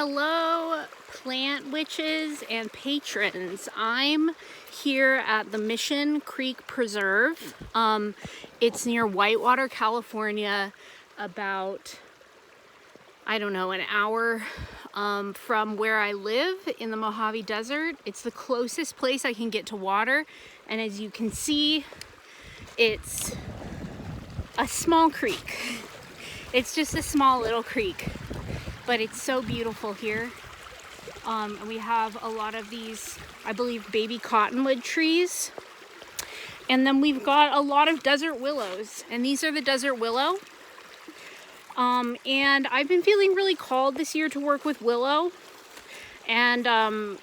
Hello, plant witches and patrons. I'm here at the Mission Creek Preserve. It's near Whitewater, California, about, I don't know, an hour from where I live in the Mojave Desert. It's the closest place I can get to water, and as you can see, it's a small creek. It's just a small little creek, but it's so beautiful here. And we have a lot of these, I believe, baby cottonwood trees. And then we've got a lot of desert willows, and these are the desert willow. And I've been feeling really called this year to work with willow. And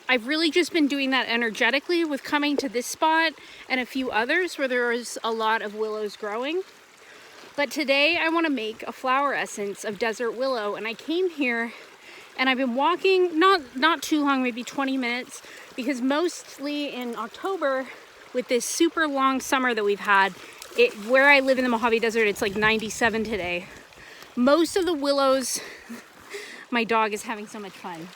I've really just been doing that energetically with coming to this spot and a few others where there is a lot of willows growing. But today I want to make a flower essence of desert willow, and I came here and I've been walking not too long, maybe 20 minutes, because mostly in October with this super long summer that we've had, where I live in the Mojave Desert, it's like 97 today. Most of the willows, my dog is having so much fun.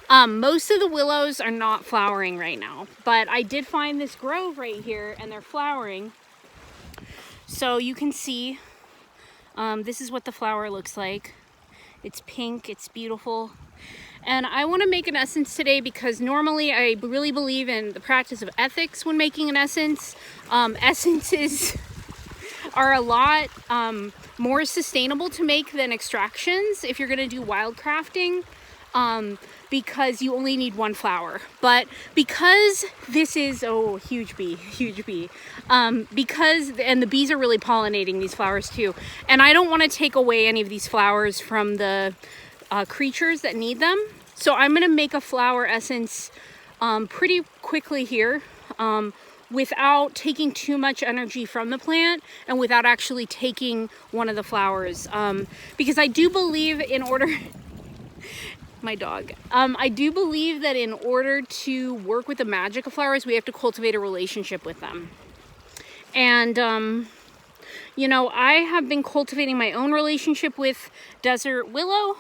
Most of the willows are not flowering right now, but I did find this grove right here and they're flowering. So you can see, this is what the flower looks like. It's pink, it's beautiful. And I want to make an essence today because normally I really believe in the practice of ethics when making an essence. Essences are a lot more sustainable to make than extractions if you're going to do wild crafting. Because you only need one flower. But because this is, oh, huge bee, because, and the bees are really pollinating these flowers too. And I don't want to take away any of these flowers from the creatures that need them. So I'm going to make a flower essence pretty quickly here without taking too much energy from the plant and without actually taking one of the flowers. Because I do believe in order... my dog. I do believe that in order to work with the magic of flowers, we have to cultivate a relationship with them. And, you know, I have been cultivating my own relationship with desert willow,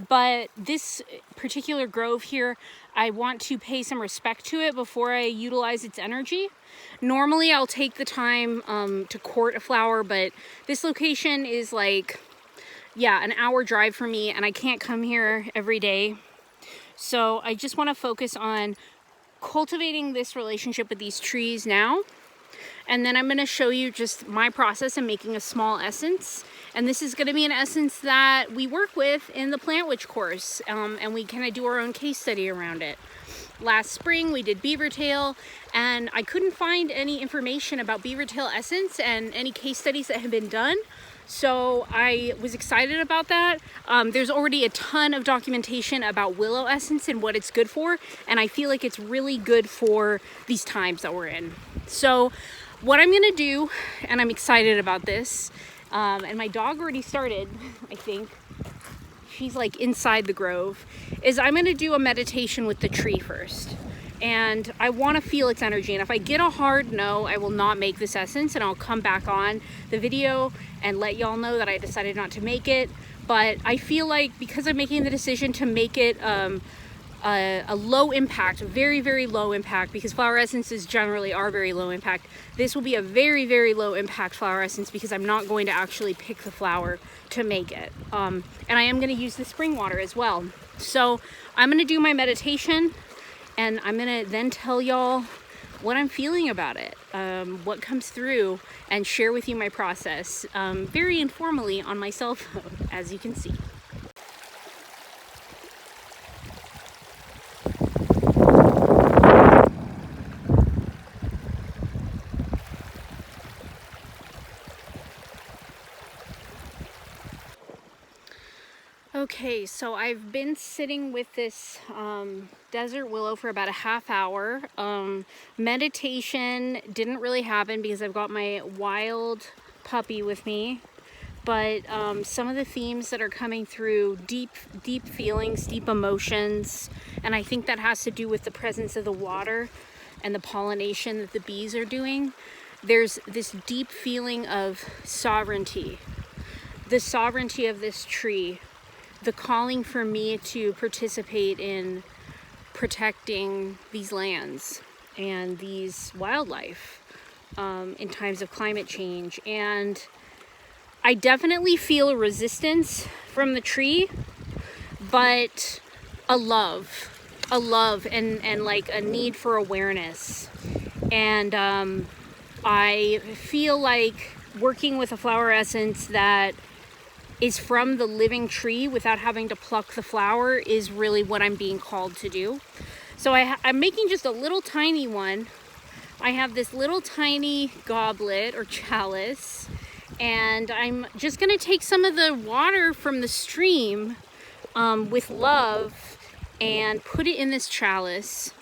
but this particular grove here, I want to pay some respect to it before I utilize its energy. Normally, I'll take the time to court a flower, but this location is like... yeah, an hour drive for me, and I can't come here every day. So I just want to focus on cultivating this relationship with these trees now. And then I'm going to show you just my process in making a small essence. And this is going to be an essence that we work with in the Plant Witch course. And we kind of do our own case study around it. Last spring we did beaver tail, and I couldn't find any information about beaver tail essence and any case studies that have been done. So I was excited about that. There's already a ton of documentation about willow essence and what it's good for, and I feel like it's really good for these times that we're in. So what I'm gonna do, and I'm excited about this, and my dog already started, I think, she's like inside the grove, is I'm gonna do a meditation with the tree first. And I want to feel its energy, and if I get a hard no, I will not make this essence, and I'll come back on the video and let y'all know that I decided not to make it. But I feel like because I'm making the decision to make it a low impact, very, very low impact, because flower essences generally are very low impact, this will be a very, very low impact flower essence because I'm not going to actually pick the flower to make it. And I am going to use the spring water as well. So I'm going to do my meditation, and I'm gonna then tell y'all what I'm feeling about it, what comes through, and share with you my process very informally on my cell phone, as you can see. Okay, so I've been sitting with this desert willow for about a half hour. Meditation didn't really happen because I've got my wild puppy with me, but some of the themes that are coming through, deep feelings, deep emotions, and I think that has to do with the presence of the water and the pollination that the bees are doing. There's this deep feeling of sovereignty, the sovereignty of this tree, the calling for me to participate in protecting these lands and these wildlife in times of climate change. And I definitely feel a resistance from the tree, but a love and like a need for awareness. And I feel like working with a flower essence that is from the living tree without having to pluck the flower is really what I'm being called to do. So I'm making just a little tiny one. I have this little tiny goblet or chalice, and I'm just gonna take some of the water from the stream with love and put it in this chalice.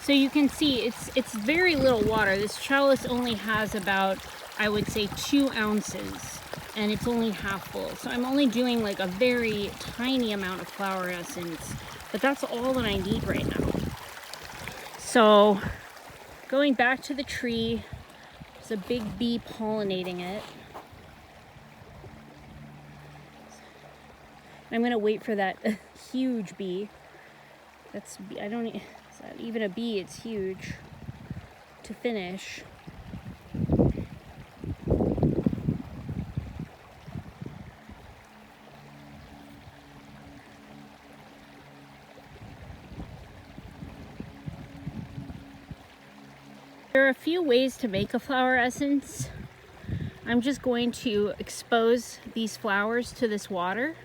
So you can see it's very little water. This chalice only has about, I would say, 2 ounces, and it's only half full. So I'm only doing like a very tiny amount of flower essence, but that's all that I need right now. So going back to the tree, there's a big bee pollinating it. I'm gonna wait for that huge bee. I don't, is that even a bee? It's huge to finish. There are a few ways to make a flower essence. I'm just going to expose these flowers to this water.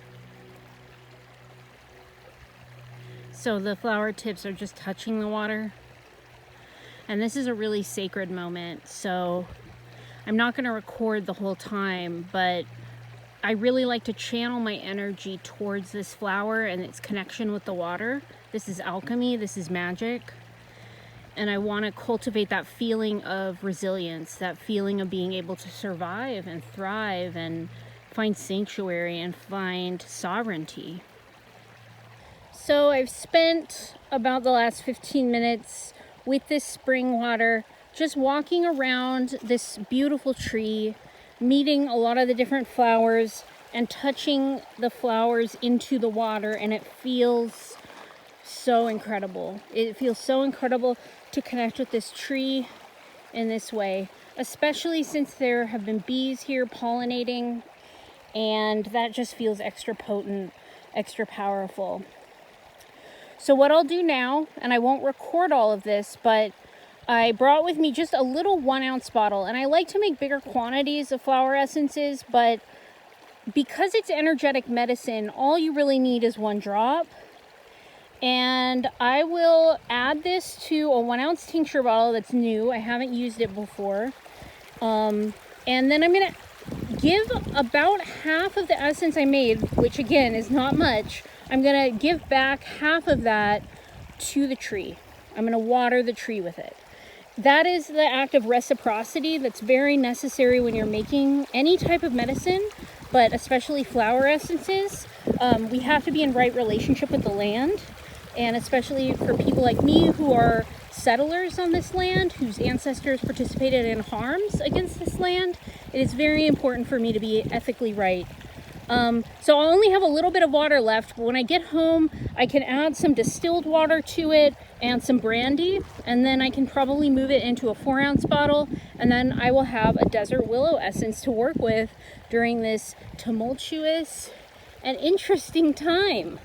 So the flower tips are just touching the water. And this is a really sacred moment, so I'm not going to record the whole time, but I really like to channel my energy towards this flower and its connection with the water. This is alchemy, this is magic. And I want to cultivate that feeling of resilience, that feeling of being able to survive and thrive and find sanctuary and find sovereignty. So I've spent about the last 15 minutes with this spring water, just walking around this beautiful tree, meeting a lot of the different flowers and touching the flowers into the water, and it feels so incredible. It feels so incredible to connect with this tree in this way, especially since there have been bees here pollinating, and that just feels extra potent, extra powerful. So what I'll do now, and I won't record all of this, but I brought with me just a little 1 ounce bottle, and I like to make bigger quantities of flower essences, but because it's energetic medicine, all you really need is 1 drop. And I will add this to a 1 ounce tincture bottle that's new. I haven't used it before. And then I'm gonna give about half of the essence I made, which again is not much. I'm gonna give back half of that to the tree. I'm gonna water the tree with it. That is the act of reciprocity that's very necessary when you're making any type of medicine, but especially flower essences. We have to be in right relationship with the land, and especially for people like me who are settlers on this land, whose ancestors participated in harms against this land, it is very important for me to be ethically right. So I'll only have a little bit of water left, but when I get home, I can add some distilled water to it and some brandy, and then I can probably move it into a 4 ounce bottle, and then I will have a desert willow essence to work with during this tumultuous and interesting time.